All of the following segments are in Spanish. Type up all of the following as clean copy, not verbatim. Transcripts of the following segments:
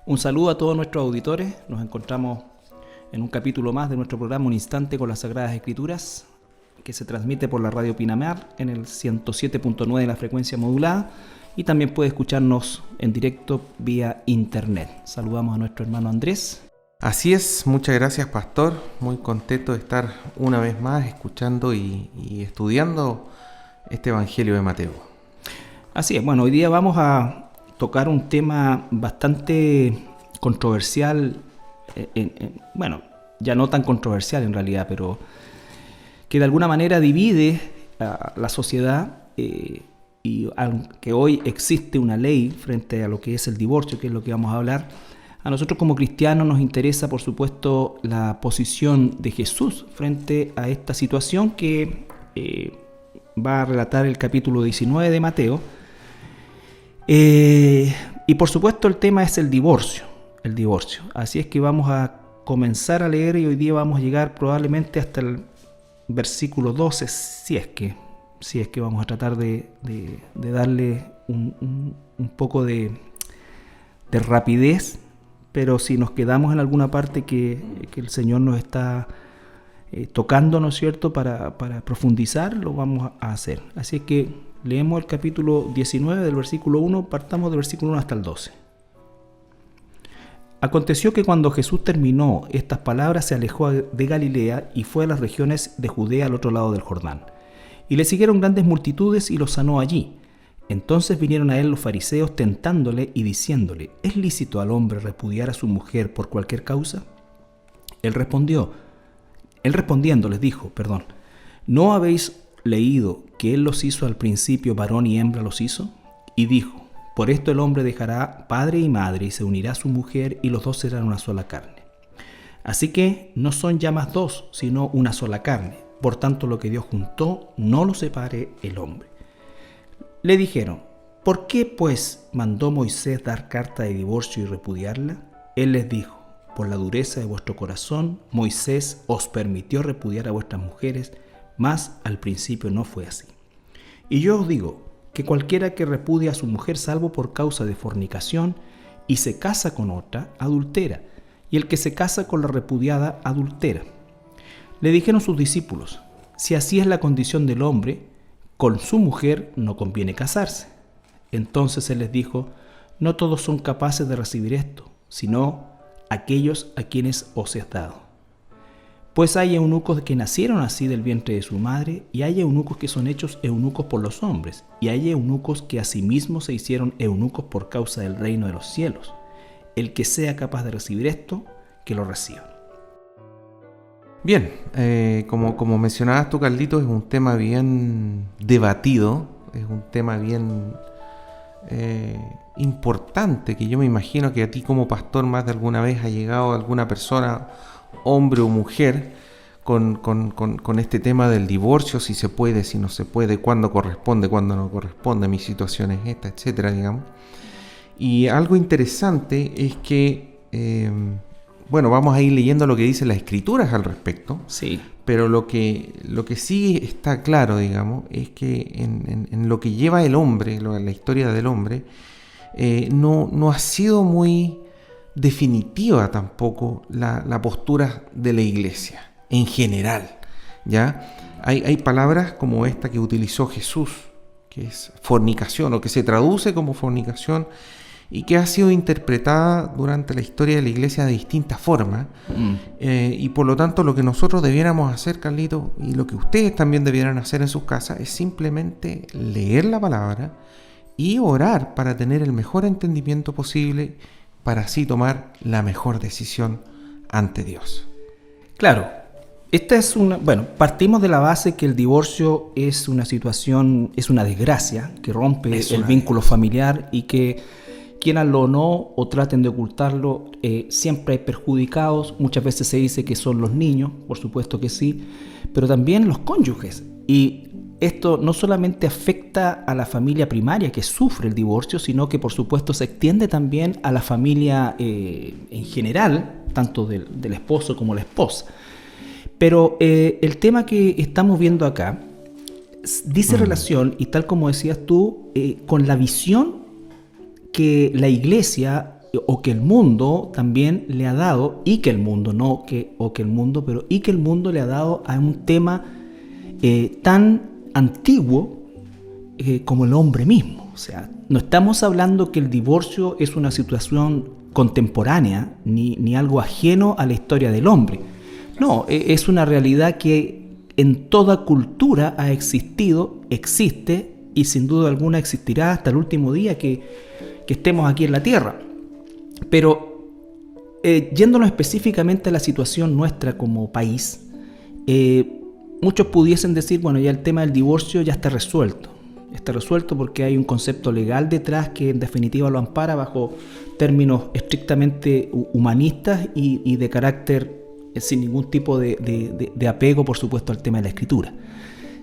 Un saludo a todos nuestros auditores. Nos encontramos en un capítulo más de nuestro programa Un Instante con las Sagradas Escrituras, que se transmite por la radio Pinamar en el 107.9 de la frecuencia modulada, y también puede escucharnos en directo vía internet. Saludamos a nuestro hermano Andrés. Así es, muchas gracias, pastor. Muy contento de estar una vez más escuchando y estudiando este Evangelio de Mateo. Así es, bueno, hoy día vamos a tocar un tema bastante controversial, bueno, ya no tan controversial en realidad, pero que de alguna manera divide a la sociedad, y aunque hoy existe una ley frente a lo que es el divorcio, que es lo que vamos a hablar, a nosotros como cristianos nos interesa, por supuesto, la posición de Jesús frente a esta situación que va a relatar el capítulo 19 de Mateo. Y por supuesto el tema es el divorcio. Así es que vamos a comenzar a leer y hoy día vamos a llegar probablemente hasta el versículo 12, si es que vamos a tratar de darle un poco de rapidez, pero si nos quedamos en alguna parte que el Señor nos está tocando, ¿no es cierto?, para profundizar, lo vamos a hacer. Así es que leemos el capítulo 19 del versículo 1, partamos del versículo 1 hasta el 12. Aconteció que cuando Jesús terminó estas palabras, se alejó de Galilea y fue a las regiones de Judea al otro lado del Jordán. Y le siguieron grandes multitudes y los sanó allí. Entonces vinieron a él los fariseos tentándole y diciéndole: ¿es lícito al hombre repudiar a su mujer por cualquier causa? Él respondiendo les dijo: ¿no habéis leído que él los hizo al principio varón y hembra los hizo? Y dijo: por esto el hombre dejará padre y madre y se unirá a su mujer y los dos serán una sola carne. Así que no son ya más dos, sino una sola carne. Por tanto, lo que Dios juntó, no lo separe el hombre. Le dijeron: ¿por qué pues mandó Moisés dar carta de divorcio y repudiarla? Él les dijo: por la dureza de vuestro corazón, Moisés os permitió repudiar a vuestras mujeres, mas al principio no fue así. Y yo os digo que cualquiera que repudia a su mujer salvo por causa de fornicación y se casa con otra, adultera, y el que se casa con la repudiada, adultera. Le dijeron sus discípulos: si así es la condición del hombre, con su mujer no conviene casarse. Entonces él les dijo: no todos son capaces de recibir esto, sino aquellos a quienes os es dado. Pues hay eunucos que nacieron así del vientre de su madre, y hay eunucos que son hechos eunucos por los hombres, y hay eunucos que asimismo se hicieron eunucos por causa del reino de los cielos. El que sea capaz de recibir esto, que lo reciba. Bien, como mencionabas tú, Carlitos, es un tema bien debatido, es un tema bien importante, que yo me imagino que a ti como pastor más de alguna vez ha llegado alguna persona, hombre o mujer, con este tema del divorcio, si se puede, si no se puede, cuándo corresponde, cuándo no corresponde, mi situación es esta, etcétera, digamos. Y algo interesante es que vamos a ir leyendo lo que dicen las escrituras al respecto. Sí. Pero lo que sí está claro, digamos, es que en lo que lleva el hombre, la historia del hombre, no ha sido muy definitiva tampoco la postura de la iglesia en general. ¿Ya? Hay palabras como esta que utilizó Jesús, que es fornicación, o que se traduce como fornicación, y que ha sido interpretada durante la historia de la iglesia de distintas formas. Y por lo tanto lo que nosotros debiéramos hacer, Carlito, y lo que ustedes también debieran hacer en sus casas, es simplemente leer la palabra y orar para tener el mejor entendimiento posible, para así tomar la mejor decisión ante Dios. Claro, esta es partimos de la base que el divorcio es una situación, es una desgracia que rompe el vínculo familiar, y que quieranlo o no, o traten de ocultarlo, siempre hay perjudicados. Muchas veces se dice que son los niños, por supuesto que sí, pero también los cónyuges. Y esto no solamente afecta a la familia primaria que sufre el divorcio, sino que por supuesto se extiende también a la familia en general, tanto del esposo como la esposa. Pero el tema que estamos viendo acá dice relación, y tal como decías tú, con la visión que la iglesia o que el mundo también le ha dado, y que el mundo, no que, o que el mundo, pero y que el mundo le ha dado a un tema tan antiguo como el hombre mismo. O sea, no estamos hablando que el divorcio es una situación contemporánea, ni algo ajeno a la historia del hombre. No, es una realidad que en toda cultura ha existido, existe, y sin duda alguna existirá hasta el último día que estemos aquí en la Tierra. Pero yéndonos específicamente a la situación nuestra como país, muchos pudiesen decir, bueno, ya el tema del divorcio ya está resuelto. Está resuelto porque hay un concepto legal detrás que en definitiva lo ampara bajo términos estrictamente humanistas y de carácter sin ningún tipo de apego, por supuesto, al tema de la escritura.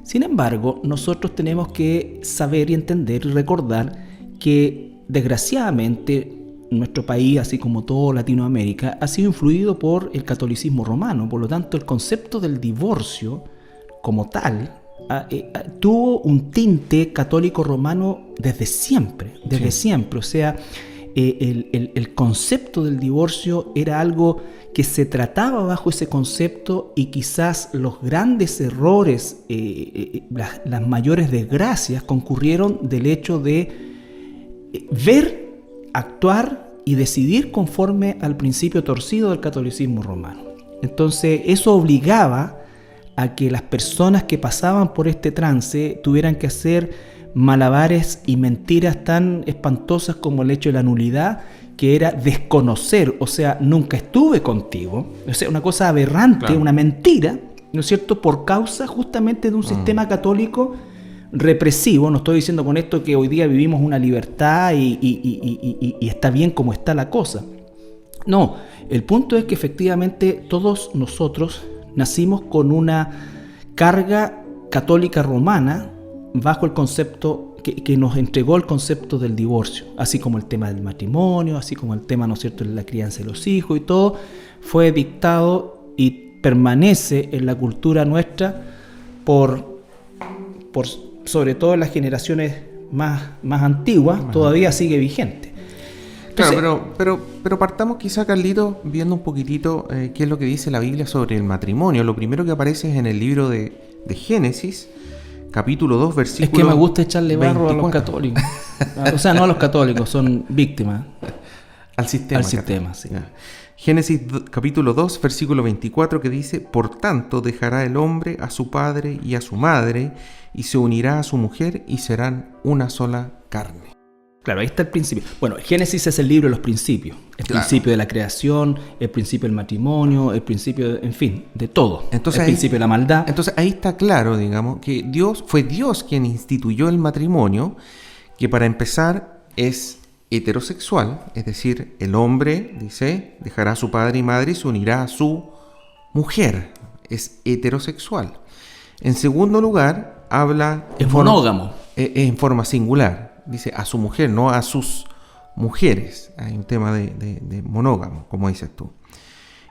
Sin embargo, nosotros tenemos que saber y entender y recordar que desgraciadamente nuestro país, así como todo Latinoamérica, ha sido influido por el catolicismo romano. Por lo tanto, el concepto del divorcio como tal tuvo un tinte católico romano desde siempre. O sea, el concepto del divorcio era algo que se trataba bajo ese concepto, y quizás los grandes errores, las mayores desgracias concurrieron del hecho de ver, actuar y decidir conforme al principio torcido del catolicismo romano. Entonces eso obligaba a que las personas que pasaban por este trance tuvieran que hacer malabares y mentiras tan espantosas como el hecho de la nulidad, que era desconocer, o sea, nunca estuve contigo, o sea, una cosa aberrante, claro, una mentira, ¿no es cierto?, por causa justamente de un sistema católico represivo. No estoy diciendo con esto que hoy día vivimos una libertad y está bien como está la cosa. No, el punto es que efectivamente todos nosotros nacimos con una carga católica romana bajo el concepto que nos entregó el concepto del divorcio, así como el tema del matrimonio, así como el tema, ¿no es cierto?, de la crianza de los hijos, y todo fue dictado y permanece en la cultura nuestra por sobre todo en las generaciones más antiguas, todavía sigue vigente. Entonces, claro, pero partamos quizá, Carlito, viendo un poquitito qué es lo que dice la Biblia sobre el matrimonio. Lo primero que aparece es en el libro de Génesis, capítulo 2, versículo... Es que me gusta echarle barro 24. A los católicos. O sea, no a los católicos, son víctimas. Al sistema, sí. Génesis capítulo 2, versículo 24, que dice: por tanto dejará el hombre a su padre y a su madre, y se unirá a su mujer, y serán una sola carne. Claro, ahí está el principio. Bueno, Génesis es el libro de los principios. El principio de la creación, el principio del matrimonio, el principio, en fin, de todo. Entonces, el principio de la maldad. Entonces ahí está claro, digamos, que fue Dios quien instituyó el matrimonio, que para empezar es heterosexual, es decir, el hombre, dice, dejará a su padre y madre y se unirá a su mujer. Es heterosexual. En segundo lugar, habla... Es monógamo. En forma singular. Dice a su mujer, no a sus mujeres. Hay un tema de monógamo, como dices tú.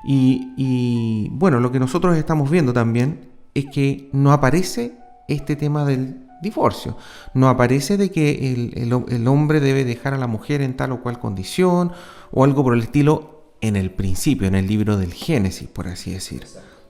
Y bueno, lo que nosotros estamos viendo también es que no aparece este tema del divorcio. No aparece de que el hombre debe dejar a la mujer en tal o cual condición o algo por el estilo en el principio, en el libro del Génesis, por así decir.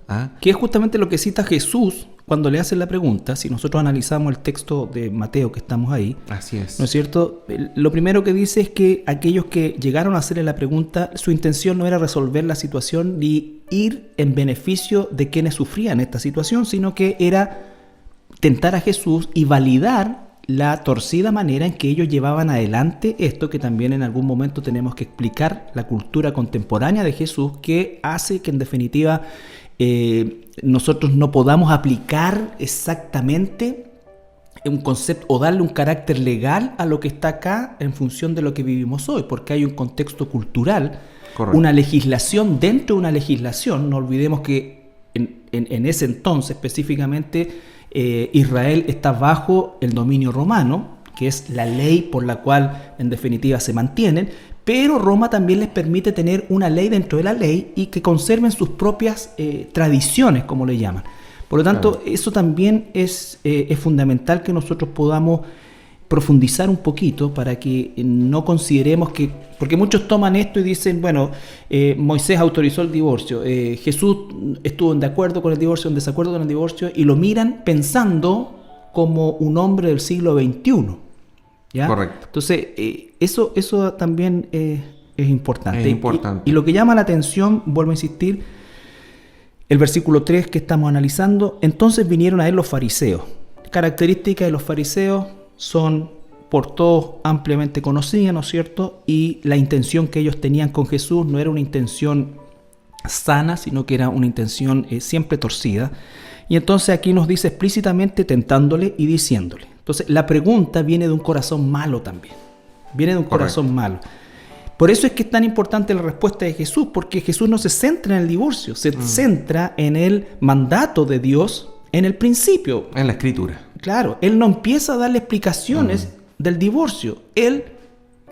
¿Ah? Que es justamente lo que cita Jesús cuando le hacen la pregunta. Si nosotros analizamos el texto de Mateo que estamos ahí, así es, ¿no es cierto? Lo primero que dice es que aquellos que llegaron a hacerle la pregunta, su intención no era resolver la situación ni ir en beneficio de quienes sufrían esta situación, sino que era tentar a Jesús y validar la torcida manera en que ellos llevaban adelante esto, que también en algún momento tenemos que explicar la cultura contemporánea de Jesús, que hace que en definitiva nosotros no podamos aplicar exactamente un concepto o darle un carácter legal a lo que está acá en función de lo que vivimos hoy, porque hay un contexto cultural, correcto, una legislación dentro de una legislación. No olvidemos que en ese entonces específicamente Israel está bajo el dominio romano, que es la ley por la cual en definitiva se mantienen, pero Roma también les permite tener una ley dentro de la ley y que conserven sus propias tradiciones, como le llaman. Por lo tanto, claro, eso también es fundamental que nosotros podamos profundizar un poquito para que no consideremos que, porque muchos toman esto y dicen, bueno, Moisés autorizó el divorcio, Jesús estuvo en de acuerdo con el divorcio, en desacuerdo con el divorcio, y lo miran pensando como un hombre del siglo XXI, ¿ya? Correcto. Entonces, eso también es importante. Es importante. Y lo que llama la atención, vuelvo a insistir, el versículo 3 que estamos analizando, entonces vinieron a él los fariseos. Características de los fariseos son por todos ampliamente conocidas, ¿no es cierto? Y la intención que ellos tenían con Jesús no era una intención sana, sino que era una intención siempre torcida. Y entonces aquí nos dice explícitamente tentándole y diciéndole. Entonces la pregunta viene de un corazón malo también. Viene de un corazón malo. Por eso es que es tan importante la respuesta de Jesús, porque Jesús no se centra en el divorcio, se centra en el mandato de Dios en el principio. En la Escritura. Claro, Él no empieza a darle explicaciones del divorcio. Él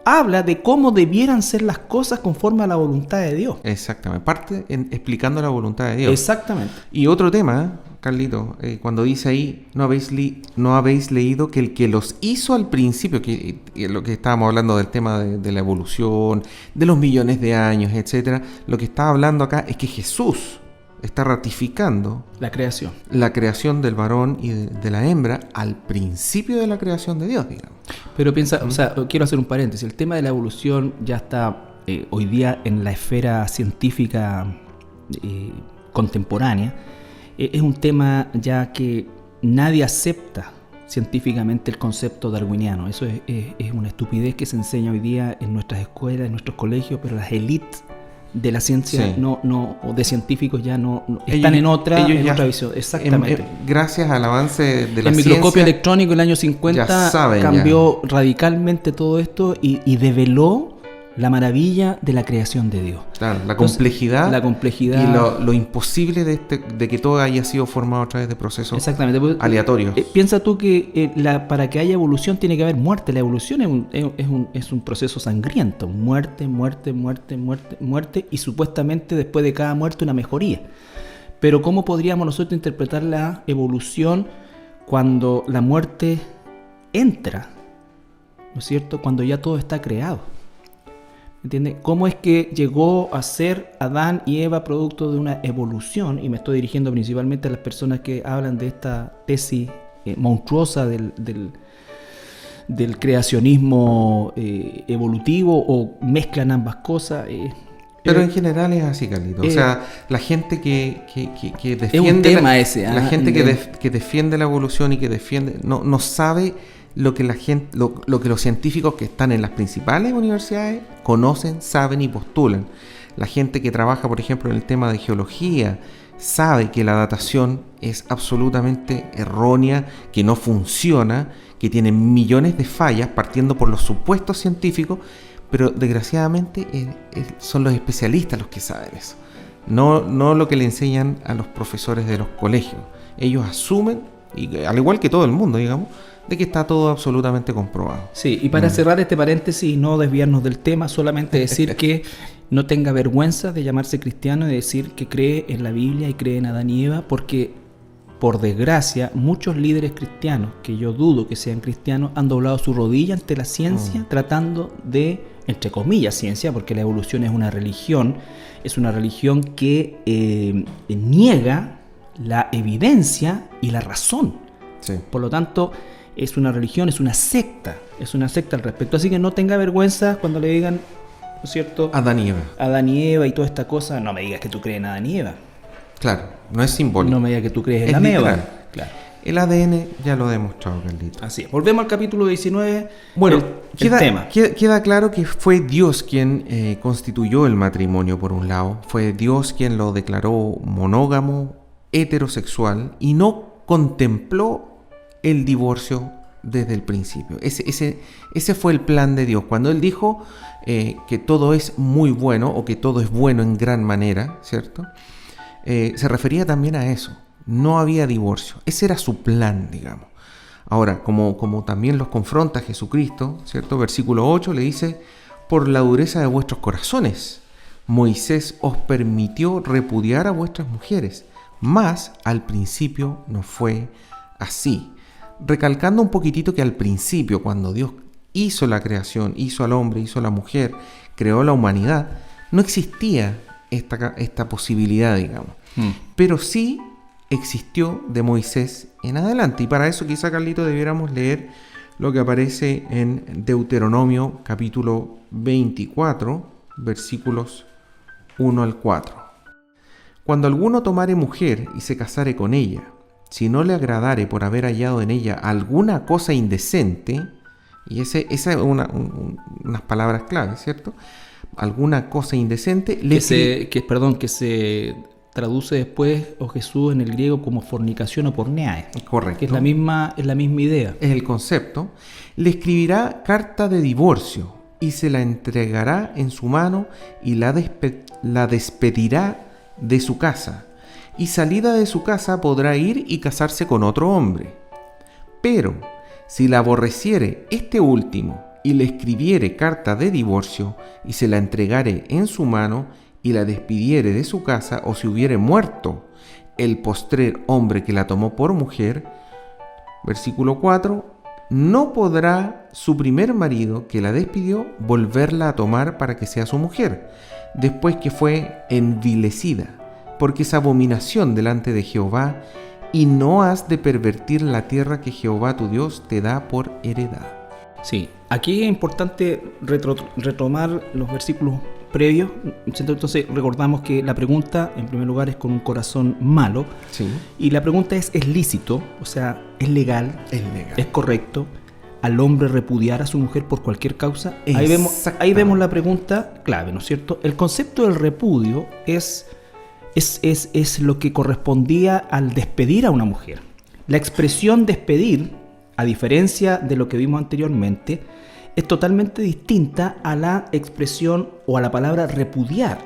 habla de cómo debieran ser las cosas conforme a la voluntad de Dios. Exactamente. Parte explicando la voluntad de Dios. Exactamente. Y otro tema, Carlito, cuando dice ahí, no habéis leído que el que los hizo al principio, que lo que estábamos hablando del tema de la evolución, de los millones de años, etcétera, lo que está hablando acá es que Jesús está ratificando la creación del varón y de la hembra al principio de la creación de Dios, digamos. Pero piensa, o sea, quiero hacer un paréntesis, el tema de la evolución ya está hoy día en la esfera científica contemporánea. Es un tema ya que nadie acepta científicamente el concepto darwiniano. Eso es una estupidez que se enseña hoy día en nuestras escuelas, en nuestros colegios, pero las élites de la ciencia o de científicos ya no están en otra visión. Exactamente. Gracias al avance de la ciencia. El microscopio electrónico en el año 50 cambió radicalmente todo esto y develó la maravilla de la creación de Dios. Claro, la complejidad y lo imposible de que todo haya sido formado a través de procesos aleatorios. Piensa tú que para que haya evolución tiene que haber muerte. La evolución es un proceso sangriento. Muerte, y supuestamente después de cada muerte una mejoría. Pero ¿cómo podríamos nosotros interpretar la evolución cuando la muerte entra? ¿No es cierto? Cuando ya todo está creado. ¿Entiendes? ¿Cómo es que llegó a ser Adán y Eva producto de una evolución? Y me estoy dirigiendo principalmente a las personas que hablan de esta tesis monstruosa del creacionismo evolutivo, o mezclan ambas cosas. Pero en general es así, Carlito. O sea, la gente que defiende... Es un tema la gente que defiende la evolución y que defiende... No sabe lo que los científicos que están en las principales universidades conocen, saben y postulan. La gente que trabaja, por ejemplo, en el tema de geología, sabe que la datación es absolutamente errónea, que no funciona, que tiene millones de fallas partiendo por los supuestos científicos, pero desgraciadamente son los especialistas los que saben eso. No lo que le enseñan a los profesores de los colegios. Ellos asumen, y al igual que todo el mundo, digamos, de que está todo absolutamente comprobado. Sí, y para cerrar este paréntesis y no desviarnos del tema, solamente decir que no tenga vergüenza de llamarse cristiano y decir que cree en la Biblia y cree en Adán y Eva, porque por desgracia muchos líderes cristianos, que yo dudo que sean cristianos, han doblado su rodilla ante la ciencia tratando de, entre comillas, ciencia, porque la evolución es una religión que niega la evidencia y la razón. Sí. Por lo tanto, es una religión, es una secta al respecto. Así que no tenga vergüenza cuando le digan, ¿no es cierto? Adán y Eva y toda esta cosa. No me digas que tú crees en Adán y Eva. Claro, no es simbólico. No me digas que tú crees en la meva. Claro. El ADN ya lo ha demostrado, Carlito. Así es. Volvemos al capítulo 19. Bueno, queda claro que fue Dios quien constituyó el matrimonio, por un lado. Fue Dios quien lo declaró monógamo, heterosexual, y no contempló el divorcio desde el principio. Ese fue el plan de Dios. Cuando Él dijo que todo es muy bueno, o que todo es bueno en gran manera, ¿cierto? Se refería también a eso. No había divorcio. Ese era su plan, digamos. Ahora, como también los confronta Jesucristo, ¿cierto? Versículo 8 le dice: por la dureza de vuestros corazones, Moisés os permitió repudiar a vuestras mujeres, mas al principio no fue así. recalcando un poquitito que al principio, cuando Dios hizo la creación, hizo al hombre, hizo a la mujer, creó la humanidad, no existía esta posibilidad, digamos. Pero sí existió de Moisés en adelante. Y para eso quizá, Carlito, debiéramos leer lo que aparece en Deuteronomio capítulo 24, versículos 1 al 4. Cuando alguno tomare mujer y se casare con ella, si no le agradare por haber hallado en ella alguna cosa indecente, y esa es unas palabras claves, ¿cierto? Alguna cosa indecente, que se traduce después, o Jesús, en el griego como fornicación o porneae. Correcto. Que es la misma idea. Es el concepto. Le escribirá carta de divorcio y se la entregará en su mano y la despedirá de su casa. Y salida de su casa podrá ir y casarse con otro hombre. Pero si la aborreciere este último y le escribiere carta de divorcio y se la entregare en su mano y la despidiere de su casa, o si hubiere muerto el postrer hombre que la tomó por mujer, versículo 4, no podrá su primer marido que la despidió volverla a tomar para que sea su mujer, después que fue envilecida, porque es abominación delante de Jehová, y no has de pervertir la tierra que Jehová tu Dios te da por heredad. Sí, aquí es importante retomar los versículos previos. Entonces recordamos que la pregunta, en primer lugar, es con un corazón malo. Sí. Y la pregunta es lícito, o sea, ¿es legal? ¿Es correcto al hombre repudiar a su mujer por cualquier causa? Ahí vemos la pregunta clave, ¿no es cierto? El concepto del repudio es lo que correspondía al despedir a una mujer. La expresión despedir, a diferencia de lo que vimos anteriormente, es totalmente distinta a la expresión o a la palabra repudiar.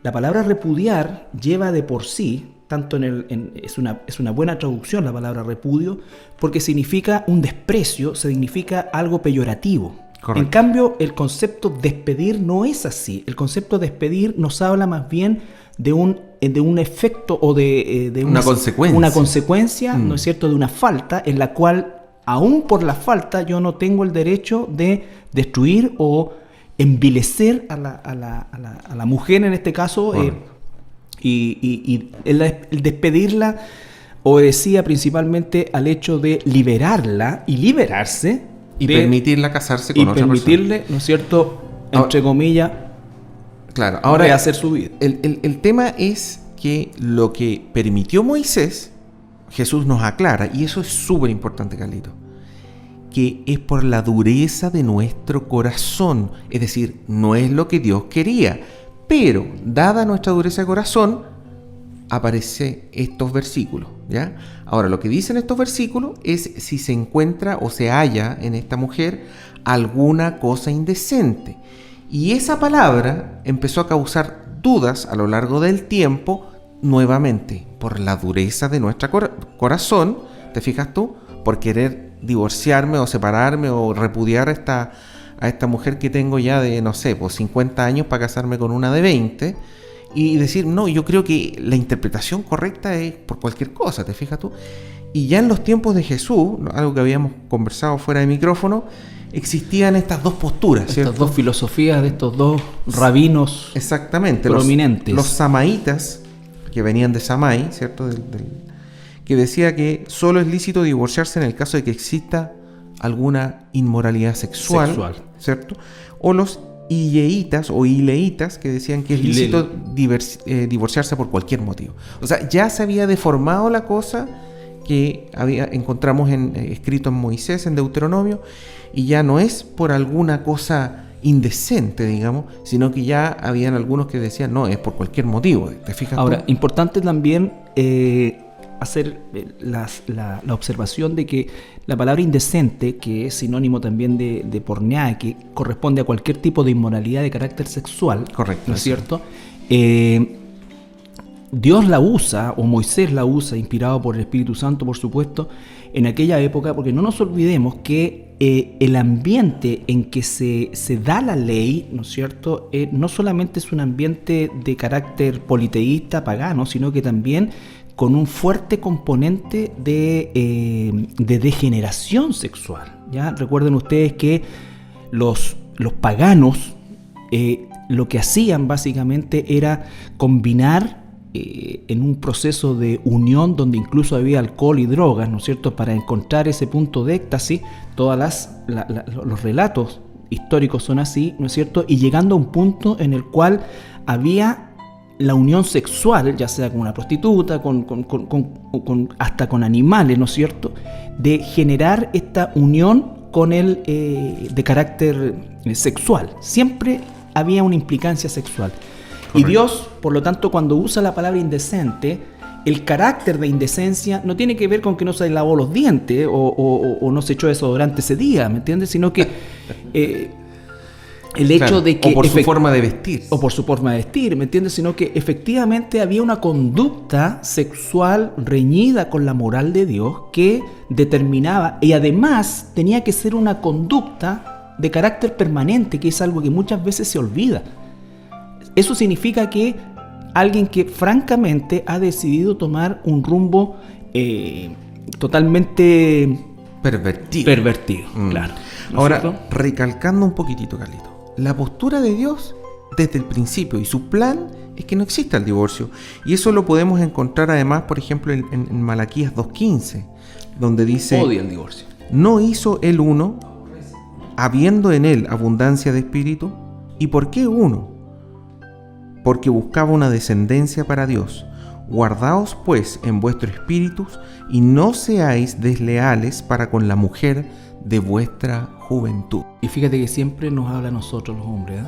La palabra repudiar lleva de por sí, es una buena traducción la palabra repudio, porque significa un desprecio, significa algo peyorativo. Correcto. En cambio, el concepto despedir no es así. El concepto despedir nos habla más bien de un efecto o de una consecuencia, ¿no es cierto?, de una falta en la cual, aún por la falta, yo no tengo el derecho de destruir o envilecer a la mujer en este caso, y el despedirla obedecía principalmente al hecho de liberarla y liberarse y permitirla casarse con otra persona. Y permitirle, ¿no es cierto?, entre comillas, claro, ahora rehacer su vida. El tema es que lo que permitió Moisés, Jesús nos aclara, y eso es súper importante, Carlito, que es por la dureza de nuestro corazón. Es decir, no es lo que Dios quería, pero dada nuestra dureza de corazón, aparecen estos versículos, ¿ya? Ahora, lo que dicen estos versículos es si se encuentra o se halla en esta mujer alguna cosa indecente. Y esa palabra empezó a causar dudas a lo largo del tiempo, nuevamente, por la dureza de nuestro corazón, ¿te fijas tú? Por querer divorciarme o separarme o repudiar a esta mujer que tengo ya de, no sé, pues 50 años para casarme con una de 20 y decir, no, yo creo que la interpretación correcta es por cualquier cosa, ¿te fijas tú? Y ya en los tiempos de Jesús, algo que habíamos conversado fuera de micrófono, existían estas dos posturas, ¿cierto? Estas dos filosofías de estos dos rabinos. Exactamente, prominentes. Los samaitas, que venían de Samai, ¿cierto? Que decía que solo es lícito divorciarse en el caso de que exista alguna inmoralidad sexual. ¿Cierto? O los ileitas o ileitas, que decían que es lícito divorciarse por cualquier motivo. O sea, ya se había deformado la cosa que encontramos escrito en Moisés, en Deuteronomio, y ya no es por alguna cosa indecente, digamos, sino que ya habían algunos que decían, no, es por cualquier motivo. ¿Te fijas? Ahora, importante también hacer la observación de que la palabra indecente, que es sinónimo también de porneae, que corresponde a cualquier tipo de inmoralidad de carácter sexual, correcto, ¿no es cierto? Dios la usa, o Moisés la usa, inspirado por el Espíritu Santo, por supuesto, en aquella época, porque no nos olvidemos que el ambiente en que se da la ley, ¿no es cierto?, no solamente es un ambiente de carácter politeísta, pagano, sino que también con un fuerte componente de degeneración sexual. ¿Ya? Recuerden ustedes que los paganos lo que hacían básicamente era combinar en un proceso de unión donde incluso había alcohol y drogas, ¿no es cierto?, para encontrar ese punto de éxtasis. Los relatos históricos son así, ¿no es cierto?, y llegando a un punto en el cual había la unión sexual, ya sea con una prostituta, hasta con animales, ¿no es cierto?, de generar esta unión con el de carácter sexual. Siempre había una implicancia sexual. Correcto. Y Dios, por lo tanto, cuando usa la palabra indecente, el carácter de indecencia no tiene que ver con que no se lavó los dientes o no se echó desodorante ese día, ¿me entiendes? Sino que el hecho de que... O por su forma de vestir. O por su forma de vestir, ¿me entiendes? Sino que efectivamente había una conducta sexual reñida con la moral de Dios que determinaba, y además tenía que ser una conducta de carácter permanente, que es algo que muchas veces se olvida. Eso significa que alguien que francamente ha decidido tomar un rumbo totalmente pervertido, claro. ¿No Ahora, cierto? Recalcando un poquitito, Carlito, la postura de Dios desde el principio y su plan es que no exista el divorcio. Y eso lo podemos encontrar además, por ejemplo, en Malaquías 2:15, donde dice: odia el divorcio. ¿No hizo él uno, habiendo en él abundancia de espíritu? ¿Y por qué uno? Porque buscaba una descendencia para Dios. Guardaos pues en vuestro espíritu y no seáis desleales para con la mujer de vuestra juventud. Y fíjate que siempre nos habla a nosotros los hombres, ¿eh?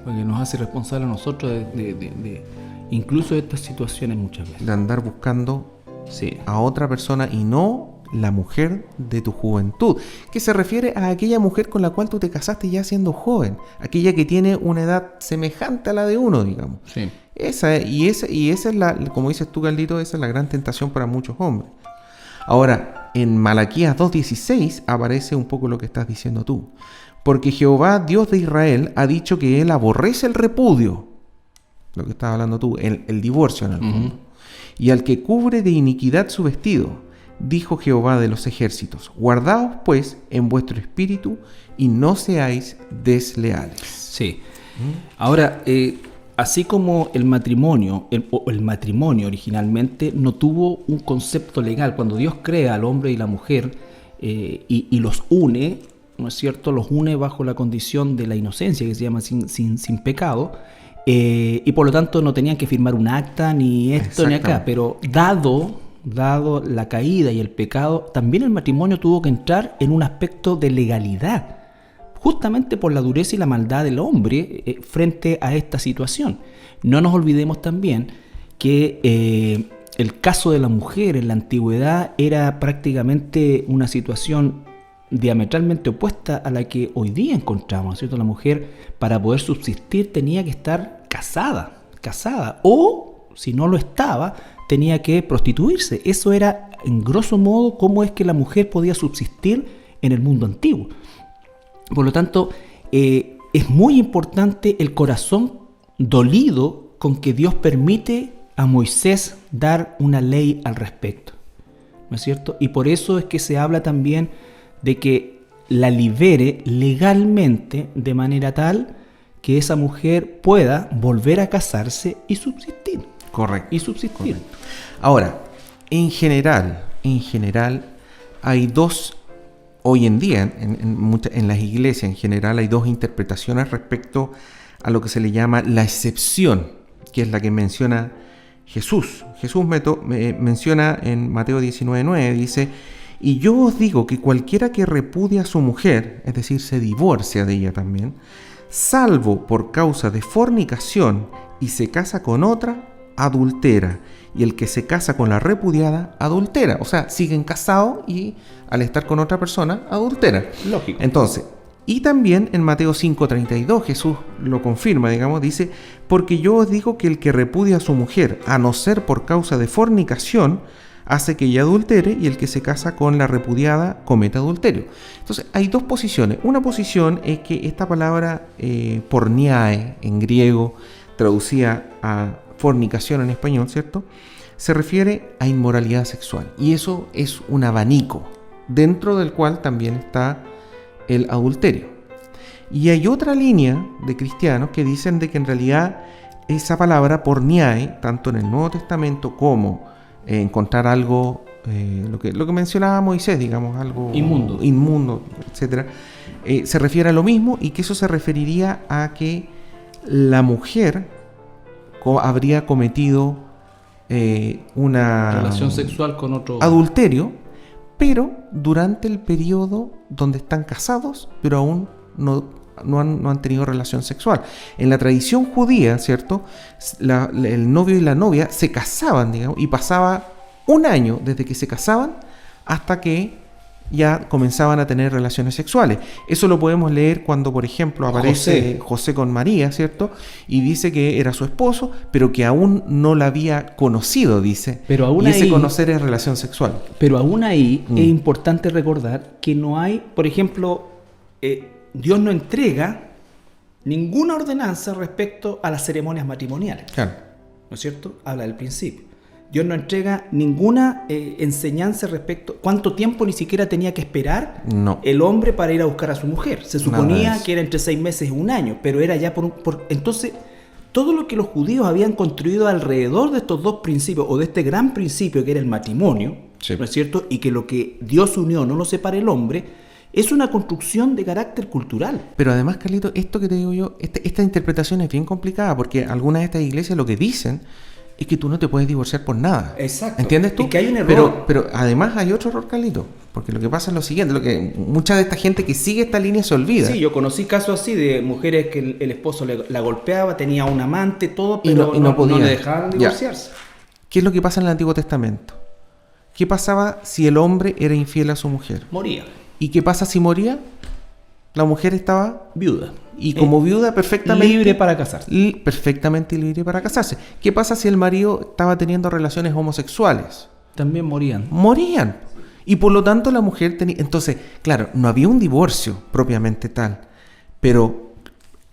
Porque nos hace responsables a nosotros de incluso de estas situaciones muchas veces. De andar buscando sí. a otra persona y no la mujer de tu juventud, que se refiere a aquella mujer con la cual tú te casaste ya siendo joven, aquella que tiene una edad semejante a la de uno, digamos. Sí. Esa es la, como dices tú, Carlito, esa es la gran tentación para muchos hombres. Ahora, en Malaquías 2:16 aparece un poco lo que estás diciendo tú. Porque Jehová, Dios de Israel, ha dicho que él aborrece el repudio, lo que estás hablando tú, el divorcio en el fondo, y al que cubre de iniquidad su vestido. Dijo Jehová de los ejércitos: guardaos pues en vuestro espíritu y no seáis desleales. Sí. Ahora, así como el matrimonio originalmente no tuvo un concepto legal, cuando Dios crea al hombre y la mujer y los une, ¿no es cierto?, los une bajo la condición de la inocencia, que se llama sin pecado, y por lo tanto no tenían que firmar un acta ni esto ni acá, pero dado la caída y el pecado, también el matrimonio tuvo que entrar en un aspecto de legalidad, justamente por la dureza y la maldad del hombre frente a esta situación. No nos olvidemos también que el caso de la mujer en la antigüedad era prácticamente una situación diametralmente opuesta a la que hoy día encontramos, ¿cierto? La mujer, para poder subsistir, tenía que estar casada, o si no lo estaba, tenía que prostituirse. Eso era, en grosso modo, cómo es que la mujer podía subsistir en el mundo antiguo. Por lo tanto, es muy importante el corazón dolido con que Dios permite a Moisés dar una ley al respecto, ¿no es cierto? Y por eso es que se habla también de que la libere legalmente, de manera tal que esa mujer pueda volver a casarse y subsistir. Correcto. Correcto. Ahora, en general, hay dos, hoy en día, en las iglesias en general, hay dos interpretaciones respecto a lo que se le llama la excepción, que es la que menciona Jesús. Jesús menciona en Mateo 19:9, dice: y yo os digo que cualquiera que repudia a su mujer, es decir, se divorcia de ella también, salvo por causa de fornicación y se casa con otra, adultera, y el que se casa con la repudiada, adultera. O sea, siguen casados y al estar con otra persona, adultera. Lógico. Entonces, y también en Mateo 5:32 Jesús lo confirma, digamos, dice: porque yo os digo que el que repudia a su mujer, a no ser por causa de fornicación, hace que ella adultere, y el que se casa con la repudiada comete adulterio. Entonces hay dos posiciones. Una posición es que esta palabra porniae en griego, traducida a fornicación en español, ¿cierto?, se refiere a inmoralidad sexual. Y eso es un abanico, dentro del cual también está el adulterio. Y hay otra línea de cristianos que dicen de que en realidad esa palabra porniae, tanto en el Nuevo Testamento como encontrar algo, lo que mencionaba Moisés, digamos, algo inmundo, etc., se refiere a lo mismo, y que eso se referiría a que la mujer habría cometido una relación sexual con otro adulterio, pero durante el periodo donde están casados, pero aún no han tenido relación sexual. En la tradición judía, ¿cierto?, el novio y la novia se casaban, digamos, y pasaba un año desde que se casaban hasta que ya comenzaban a tener relaciones sexuales. Eso lo podemos leer cuando, por ejemplo, aparece José con María, ¿cierto?, y dice que era su esposo, pero que aún no la había conocido, dice. Pero aún y ese ahí, conocer es relación sexual. Pero aún ahí es importante recordar que no hay, por ejemplo, Dios no entrega ninguna ordenanza respecto a las ceremonias matrimoniales. Claro. ¿No es cierto? Habla del principio. Dios no entrega ninguna enseñanza respecto cuánto tiempo ni siquiera tenía que esperar el hombre para ir a buscar a su mujer. Se suponía que era entre 6 meses y un año, pero era ya entonces, todo lo que los judíos habían construido alrededor de estos dos principios, o de este gran principio que era el matrimonio, sí, ¿no es cierto?, y que lo que Dios unió no lo separa el hombre, es una construcción de carácter cultural. Pero además, Carlito, esto que te digo yo, esta interpretación es bien complicada, porque algunas de estas iglesias lo que dicen es que tú no te puedes divorciar por nada. Exacto. ¿Entiendes tú? Es que hay un error. Pero además hay otro error, Carlito, porque lo que pasa es lo siguiente, lo que mucha de esta gente que sigue esta línea se olvida. Sí, yo conocí casos así de mujeres que el esposo la golpeaba, tenía un amante, todo, pero no le dejaban divorciarse. Ya. ¿Qué es lo que pasa en el Antiguo Testamento? ¿Qué pasaba si el hombre era infiel a su mujer? Moría. ¿Y qué pasa si moría? La mujer estaba viuda. Y como viuda perfectamente libre para casarse. Perfectamente libre para casarse. ¿Qué pasa si el marido estaba teniendo relaciones homosexuales? También morían. Morían. Y por lo tanto la mujer tenía... Entonces, claro, no había un divorcio propiamente tal, pero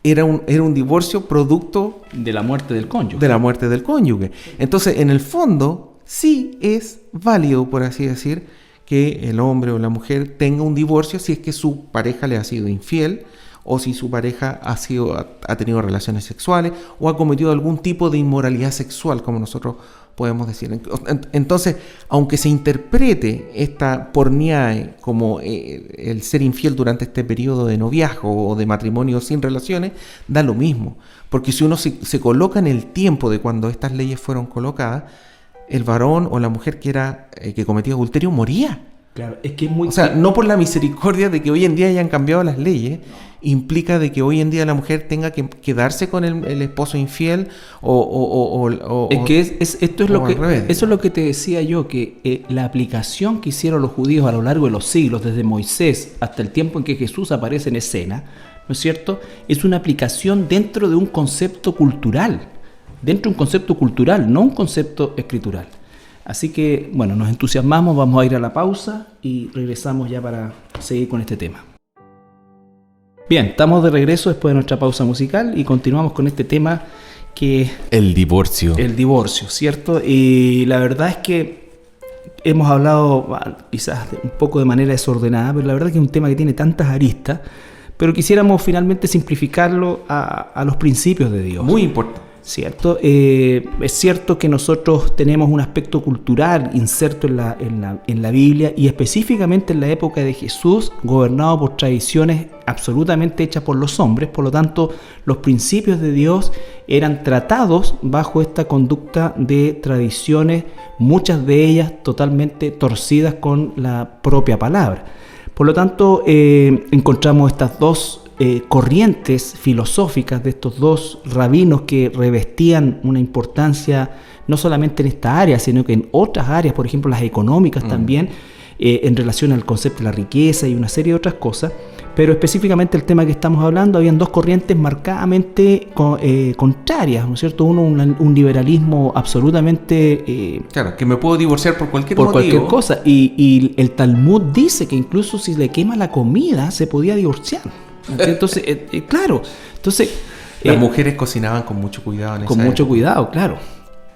era un divorcio producto de la muerte del cónyuge. De la muerte del cónyuge. Entonces, en el fondo, sí es válido, por así decir, que el hombre o la mujer tenga un divorcio si es que su pareja le ha sido infiel, o si su pareja ha tenido relaciones sexuales o ha cometido algún tipo de inmoralidad sexual, como nosotros podemos decir. Entonces, aunque se interprete esta porniae como el ser infiel durante este periodo de noviazgo o de matrimonio sin relaciones, da lo mismo, porque si uno se coloca en el tiempo de cuando estas leyes fueron colocadas, el varón o la mujer que cometía adulterio moría. Claro, es que es muy... O sea, no por la misericordia de que hoy en día hayan cambiado las leyes, implica de que hoy en día la mujer tenga que quedarse con el esposo infiel es que esto es lo que eso es lo que te decía yo, que la aplicación que hicieron los judíos a lo largo de los siglos, desde Moisés hasta el tiempo en que Jesús aparece en escena, ¿no es cierto?, es una aplicación dentro de un concepto cultural, no un concepto escritural. Así que, bueno, nos entusiasmamos, vamos a ir a la pausa y regresamos ya para seguir con este tema. Bien, estamos de regreso después de nuestra pausa musical y continuamos con este tema que... El divorcio. El divorcio, ¿cierto? Y la verdad es que hemos hablado quizás un poco de manera desordenada, pero la verdad es que es un tema que tiene tantas aristas, pero quisiéramos finalmente simplificarlo a los principios de Dios. Muy importante. ¿Cierto? Es cierto que nosotros tenemos un aspecto cultural inserto en la Biblia y específicamente en la época de Jesús, gobernado por tradiciones absolutamente hechas por los hombres. Por lo tanto, los principios de Dios eran tratados bajo esta conducta de tradiciones, muchas de ellas totalmente torcidas con la propia palabra. Por lo tanto, encontramos estas dos corrientes filosóficas de estos dos rabinos que revestían una importancia no solamente en esta área, sino que en otras áreas, por ejemplo las económicas también, en relación al concepto de la riqueza y una serie de otras cosas. Pero específicamente el tema que estamos hablando, habían dos corrientes marcadamente contrarias, ¿no es cierto? Uno, un liberalismo absolutamente... claro, que me puedo divorciar por cualquier motivo. Por cualquier cosa. Y el Talmud dice que incluso si le quema la comida, se podía divorciar. Entonces, claro. Entonces, las mujeres cocinaban con mucho cuidado. Con mucho cuidado, claro.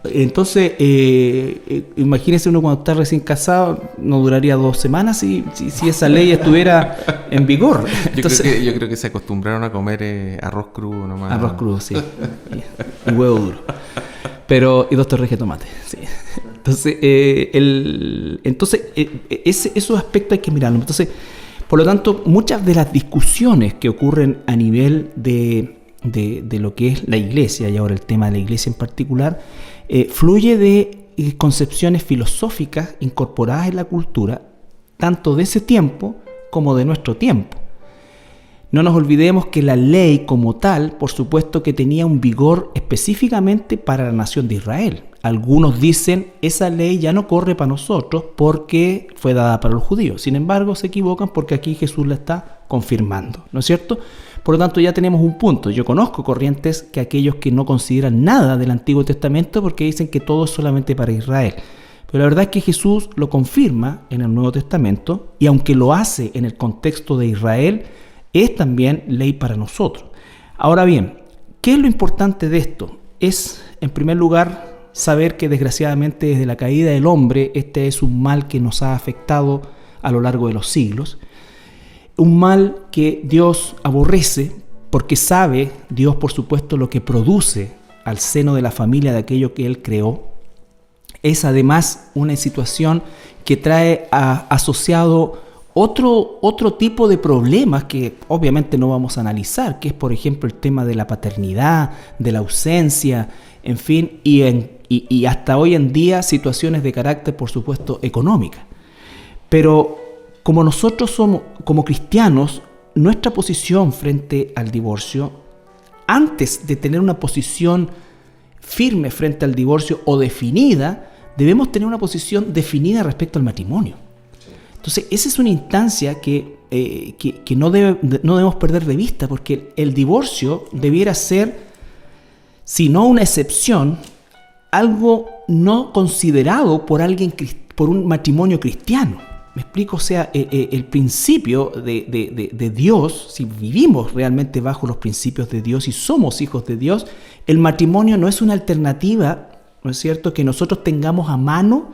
Entonces, imagínese uno cuando está recién casado, no duraría 2 semanas si esa ley estuviera en vigor. Entonces, yo creo que se acostumbraron a comer arroz crudo nomás. Arroz crudo, sí. Y huevo duro. Pero, y 2 torrejas de tomate, sí. Entonces, esos aspectos hay que mirarlos. Entonces, por lo tanto, muchas de las discusiones que ocurren a nivel de lo que es la iglesia, y ahora el tema de la iglesia en particular, fluye de concepciones filosóficas incorporadas en la cultura, tanto de ese tiempo como de nuestro tiempo. No nos olvidemos que la ley como tal, por supuesto que tenía un vigor específicamente para la nación de Israel. Algunos dicen, esa ley ya no corre para nosotros porque fue dada para los judíos. Sin embargo, se equivocan porque aquí Jesús la está confirmando, ¿no es cierto? Por lo tanto, ya tenemos un punto. Yo conozco corrientes que aquellos que no consideran nada del Antiguo Testamento porque dicen que todo es solamente para Israel. Pero la verdad es que Jesús lo confirma en el Nuevo Testamento, y aunque lo hace en el contexto de Israel, es también ley para nosotros. Ahora bien, ¿qué es lo importante de esto? Es, en primer lugar, saber que desgraciadamente desde la caída del hombre, este es un mal que nos ha afectado a lo largo de los siglos. Un mal que Dios aborrece porque sabe, Dios por supuesto, lo que produce al seno de la familia de aquello que Él creó. Es además una situación que trae asociado otro tipo de problemas que obviamente no vamos a analizar, que es por ejemplo el tema de la paternidad, de la ausencia, en fin, y hasta hoy en día situaciones de carácter por supuesto económica. Pero como nosotros somos, como cristianos, nuestra posición frente al divorcio, antes de tener una posición firme frente al divorcio o definida, debemos tener una posición definida respecto al matrimonio. Entonces, esa es una instancia que no debemos perder de vista, porque el divorcio debiera ser, si no una excepción, algo no considerado por un matrimonio cristiano. ¿Me explico? O sea, el principio de Dios, si vivimos realmente bajo los principios de Dios y somos hijos de Dios, el matrimonio no es una alternativa, ¿no es cierto?, que nosotros tengamos a mano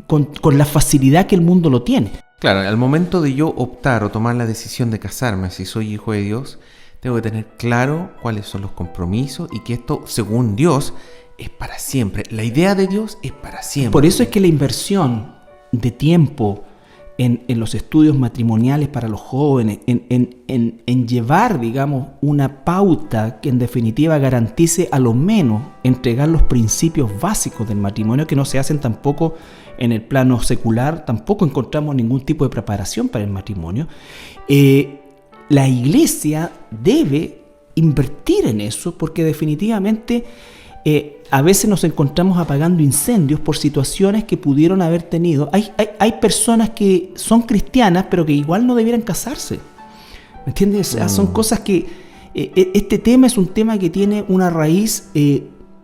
con la facilidad que el mundo lo tiene. Claro, al momento de yo optar o tomar la decisión de casarme, si soy hijo de Dios, tengo que tener claro cuáles son los compromisos y que esto, según Dios, es para siempre. La idea de Dios es para siempre. Por eso es que la inversión de tiempo en los estudios matrimoniales para los jóvenes, en llevar, digamos, una pauta que en definitiva garantice a lo menos entregar los principios básicos del matrimonio, que no se hacen tampoco en el plano secular, tampoco encontramos ningún tipo de preparación para el matrimonio. La iglesia debe invertir en eso porque definitivamente a veces nos encontramos apagando incendios por situaciones que pudieron haber tenido. Hay personas que son cristianas pero que igual no debieran casarse. ¿Me entiendes? O sea, son cosas que... este tema es un tema que tiene una raíz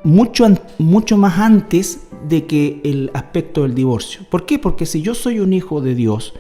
mucho más antes de que el aspecto del divorcio. ¿Por qué? Porque si yo soy un hijo de Dios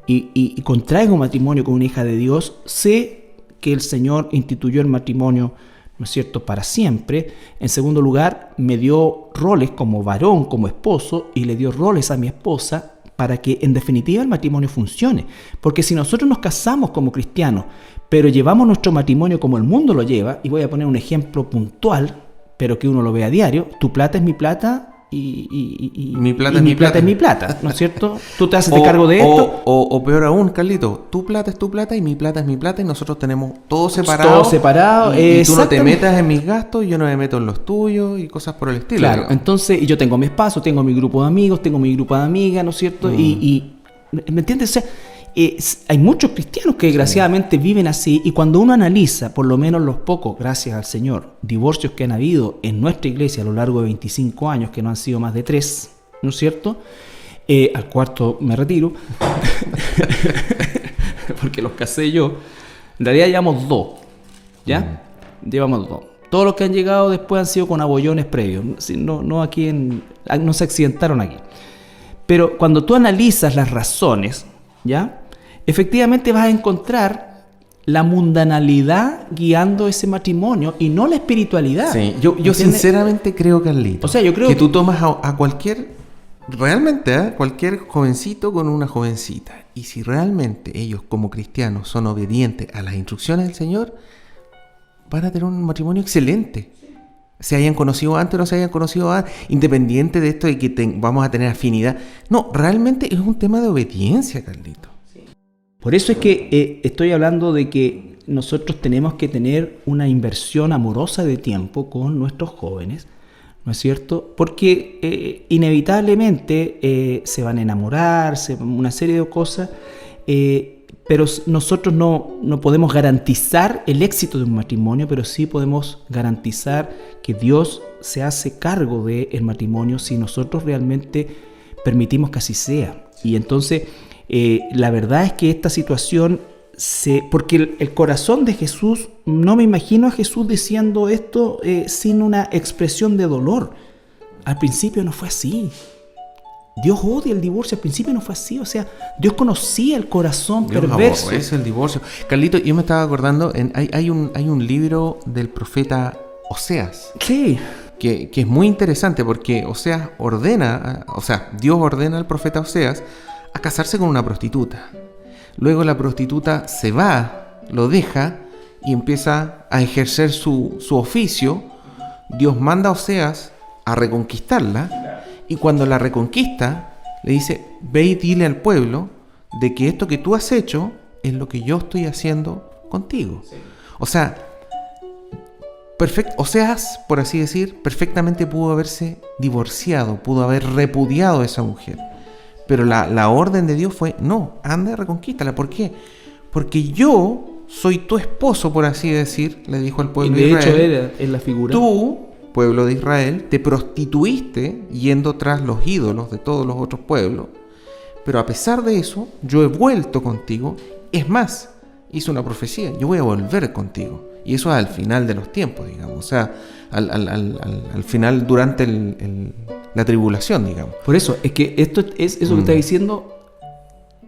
y contraigo matrimonio con una hija de Dios, sé que el Señor instituyó el matrimonio, ¿no es cierto?, para siempre. En segundo lugar, me dio roles como varón, como esposo, y le dio roles a mi esposa para que en definitiva el matrimonio funcione. Porque si nosotros nos casamos como cristianos, pero llevamos nuestro matrimonio como el mundo lo lleva, y voy a poner un ejemplo puntual, pero que uno lo ve a diario: tu plata es mi plata, y mi plata es mi plata, ¿no es cierto? Tú te haces de cargo de esto. O peor aún, Carlito, tu plata es tu plata y mi plata es mi plata, y nosotros tenemos todo separado. Todo separado. Y tú no te metas en mis gastos, yo no me meto en los tuyos y cosas por el estilo. Claro, digamos. entonces, y yo tengo mi espacio, tengo mi grupo de amigos, tengo mi grupo de amigas, ¿no es cierto? Y ¿me entiendes? O sea, hay muchos cristianos que desgraciadamente viven así, y cuando uno analiza, por lo menos los pocos, gracias al Señor, divorcios que han habido en nuestra iglesia a lo largo de 25 años, que no han sido más de 3, ¿no es cierto? Al cuarto me retiro, porque los casé yo. En realidad llevamos 2, ¿ya? Llevamos 2. Todos los que han llegado después han sido con abollones previos, no se accidentaron aquí. Pero cuando tú analizas las razones, ¿ya?, efectivamente vas a encontrar la mundanalidad guiando ese matrimonio y no la espiritualidad. Sí, yo sinceramente creo, Carlito, o sea, yo creo que tú tomas a cualquier, realmente, cualquier jovencito con una jovencita, y si realmente ellos como cristianos son obedientes a las instrucciones del Señor, van a tener un matrimonio excelente. Se hayan conocido antes o no se hayan conocido antes, independiente de esto de que vamos a tener afinidad. No, realmente es un tema de obediencia, Carlito. Por eso es que estoy hablando de que nosotros tenemos que tener una inversión amorosa de tiempo con nuestros jóvenes, ¿no es cierto? Porque inevitablemente se van a enamorar, una serie de cosas, pero nosotros no podemos garantizar el éxito de un matrimonio, pero sí podemos garantizar que Dios se hace cargo del matrimonio si nosotros realmente permitimos que así sea. Y entonces la verdad es que esta situación, porque el corazón de Jesús, no me imagino a Jesús diciendo esto sin una expresión de dolor. Al principio no fue así. Dios odia el divorcio, al principio no fue así. O sea, Dios conocía el corazón perverso. Es el divorcio. Carlito, yo me estaba acordando, hay un libro del profeta Oseas. Sí. Que es muy interesante porque Dios ordena al profeta Oseas a casarse con una prostituta. Luego la prostituta se va, lo deja y empieza a ejercer su oficio. Dios manda a Oseas a reconquistarla, y cuando la reconquista le dice: ve y dile al pueblo de que esto que tú has hecho es lo que yo estoy haciendo contigo. Sí. O sea, Oseas, por así decir, perfectamente pudo haberse divorciado, pudo haber repudiado a esa mujer. Pero la orden de Dios fue: no, anda y reconquístala. ¿Por qué? Porque yo soy tu esposo, por así decir, le dijo al pueblo de Israel. Y de hecho era la figura. Tú, pueblo de Israel, te prostituiste yendo tras los ídolos de todos los otros pueblos. Pero a pesar de eso, yo he vuelto contigo. Es más, hice una profecía: yo voy a volver contigo. Y eso es al final de los tiempos, digamos. O sea, al final, durante la tribulación, digamos. Por eso, es que esto es eso que está diciendo,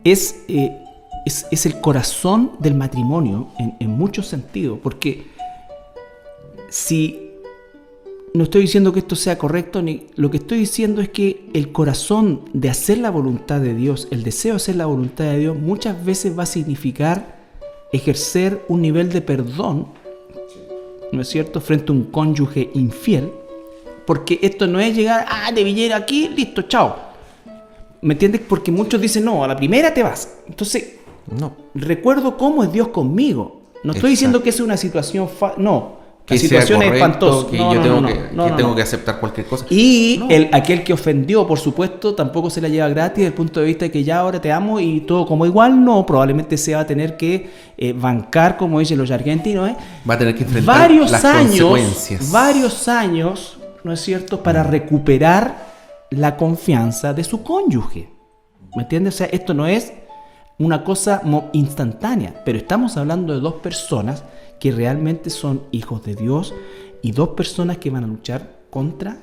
es el corazón del matrimonio en muchos sentidos. Porque si no estoy diciendo que esto sea correcto, lo que estoy diciendo es que el corazón de hacer la voluntad de Dios, el deseo de hacer la voluntad de Dios, muchas veces va a significar ejercer un nivel de perdón, ¿no es cierto?, frente a un cónyuge infiel. Porque esto no es llegar, de villera aquí, listo, chao. ¿Me entiendes? Porque muchos dicen: no, a la primera te vas. Entonces, no. Recuerdo cómo es Dios conmigo. No estoy diciendo que es una situación no. Que la situación sea correcto, es espantosa. Que yo tengo que aceptar cualquier cosa. Y aquel que ofendió, por supuesto, tampoco se la lleva gratis desde el punto de vista de que ya ahora te amo y todo como igual. No, probablemente se va a tener que bancar, como dicen los argentinos. Va a tener que enfrentar las consecuencias. Varios años, ¿no es cierto?, para recuperar la confianza de su cónyuge. ¿Me entiendes? O sea, esto no es una cosa instantánea, pero estamos hablando de dos personas que realmente son hijos de Dios y dos personas que van a luchar contra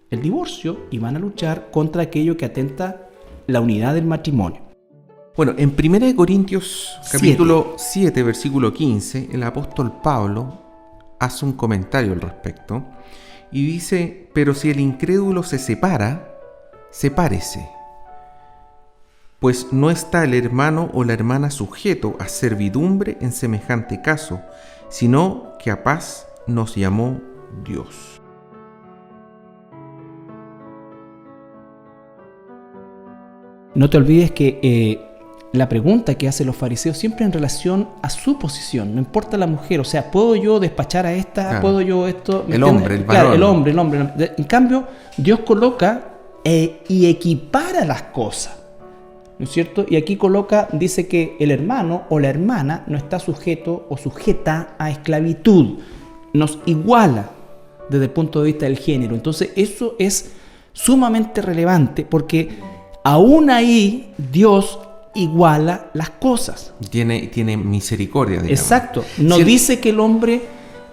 el divorcio y van a luchar contra aquello que atenta la unidad del matrimonio. Bueno, en 1 Corintios capítulo 7, versículo 15, el apóstol Pablo hace un comentario al respecto y dice: pero si el incrédulo se separa, sepárese. Pues no está el hermano o la hermana sujeto a servidumbre en semejante caso, sino que a paz nos llamó Dios. No te olvides que la pregunta que hacen los fariseos siempre en relación a su posición, no importa la mujer, o sea, ¿puedo yo despachar a esta? Claro. ¿Puedo yo esto? El hombre, el varón. Claro, el hombre. En cambio, Dios coloca y equipara las cosas, ¿no es cierto? Y aquí dice que el hermano o la hermana no está sujeto o sujeta a esclavitud, nos iguala desde el punto de vista del género. Entonces eso es sumamente relevante porque aún ahí Dios iguala las cosas. Tiene misericordia, digamos. Exacto. No dice que el hombre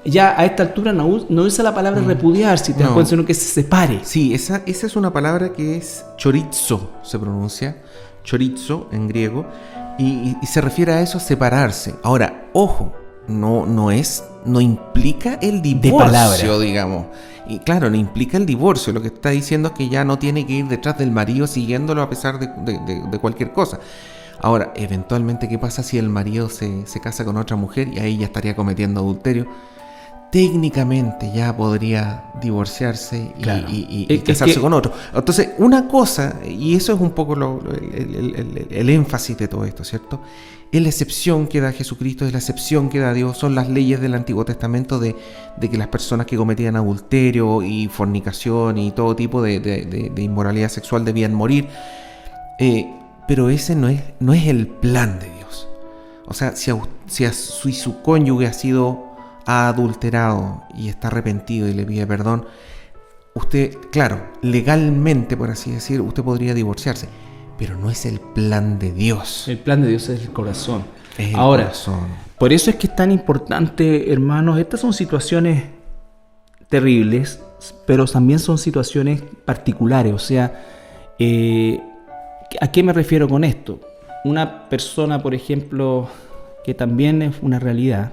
ya a esta altura no usa la palabra repudiar, si te das cuenta, sino que se separe. Sí, esa es una palabra que es chorizo, se pronuncia. Chorizo en griego, Y se refiere a eso, separarse. Ahora, ojo, no implica el divorcio, digamos. Y claro, no implica el divorcio. Lo que está diciendo es que ya no tiene que ir detrás del marido siguiéndolo a pesar de cualquier cosa. Ahora, eventualmente, ¿qué pasa si el marido se casa con otra mujer y ahí ya estaría cometiendo adulterio? Técnicamente ya podría divorciarse y casarse con otro. Entonces, una cosa, y eso es un poco el énfasis de todo esto, ¿cierto? Es la excepción que da Jesucristo, es la excepción que da Dios, son las leyes del Antiguo Testamento de que las personas que cometían adulterio y fornicación y todo tipo de inmoralidad sexual debían morir. Pero ese no es el plan de Dios. O sea, si su cónyuge ha adulterado y está arrepentido y le pide perdón, usted, claro, legalmente, por así decir, usted podría divorciarse, pero no es el plan de Dios. El plan de Dios es el corazón. Es el Ahora, corazón. Por eso es que es tan importante, hermanos, estas son situaciones terribles, pero también son situaciones particulares. O sea, ¿a qué me refiero con esto? Una persona, por ejemplo, que también es una realidad,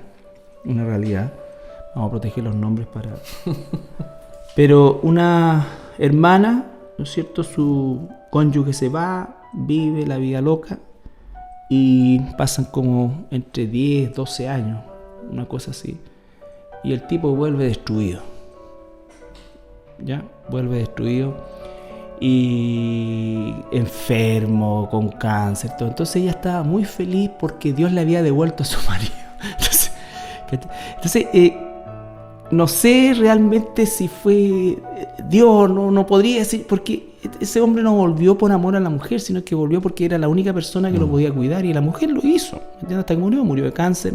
vamos a proteger los nombres para... Pero una hermana, ¿no es cierto? Su cónyuge se va, vive la vida loca y pasan como entre 10, 12 años, una cosa así. Y el tipo vuelve destruido. ¿Ya? Vuelve destruido y enfermo, con cáncer, todo. Entonces ella estaba muy feliz porque Dios le había devuelto a su marido. Entonces no sé realmente si fue Dios, no podría decir, porque ese hombre no volvió por amor a la mujer, sino que volvió porque era la única persona que lo podía cuidar y la mujer lo hizo. Hasta que murió de cáncer,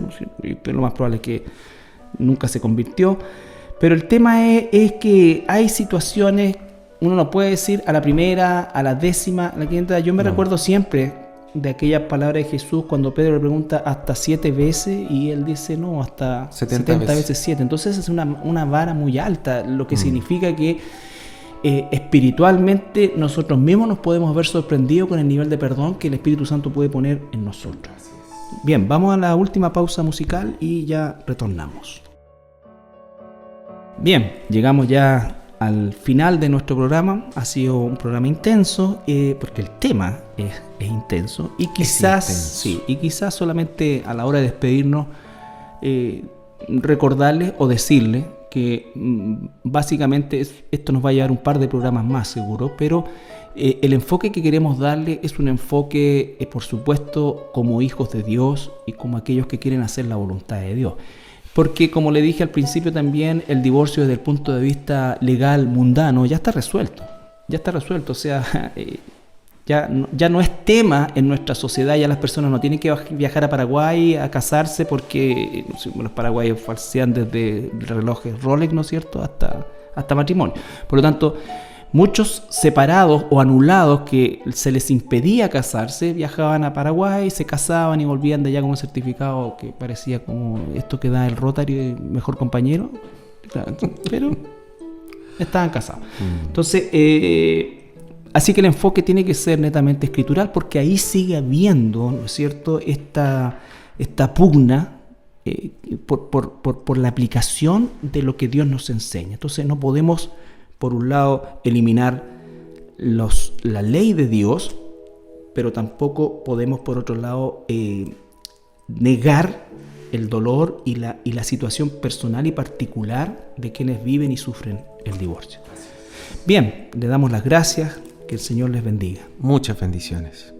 pero lo más probable es que nunca se convirtió. Pero el tema es que hay situaciones, uno no puede decir a la primera, a la décima, a la quinta. Yo me recuerdo siempre de aquella palabra de Jesús cuando Pedro le pregunta hasta 7 veces y él dice no, hasta 70 veces 7. Entonces es una vara muy alta, lo que significa que espiritualmente nosotros mismos nos podemos ver sorprendidos con el nivel de perdón que el Espíritu Santo puede poner en nosotros. Bien, vamos a la última pausa musical y ya retornamos. Bien, llegamos ya al final de nuestro programa. Ha sido un programa intenso porque el tema es intenso y quizás solamente a la hora de despedirnos recordarles o decirles que básicamente esto nos va a llevar un par de programas más seguro, pero el enfoque que queremos darle es un enfoque por supuesto como hijos de Dios y como aquellos que quieren hacer la voluntad de Dios. Porque, como le dije al principio también, el divorcio desde el punto de vista legal, mundano, ya está resuelto. O sea, ya no es tema en nuestra sociedad, ya las personas no tienen que viajar a Paraguay a casarse porque los paraguayos falsean desde relojes Rolex, ¿no es cierto?, hasta matrimonio. Por lo tanto, muchos separados o anulados que se les impedía casarse, viajaban a Paraguay, se casaban y volvían de allá con un certificado que parecía como esto que da el Rotary, mejor compañero, pero estaban casados. Entonces, así que el enfoque tiene que ser netamente escritural porque ahí sigue habiendo, ¿no es cierto?, esta pugna por la aplicación de lo que Dios nos enseña. Entonces no podemos, por un lado, eliminar la ley de Dios, pero tampoco podemos, por otro lado, negar el dolor y la situación personal y particular de quienes viven y sufren el divorcio. Bien, le damos las gracias, que el Señor les bendiga. Muchas bendiciones.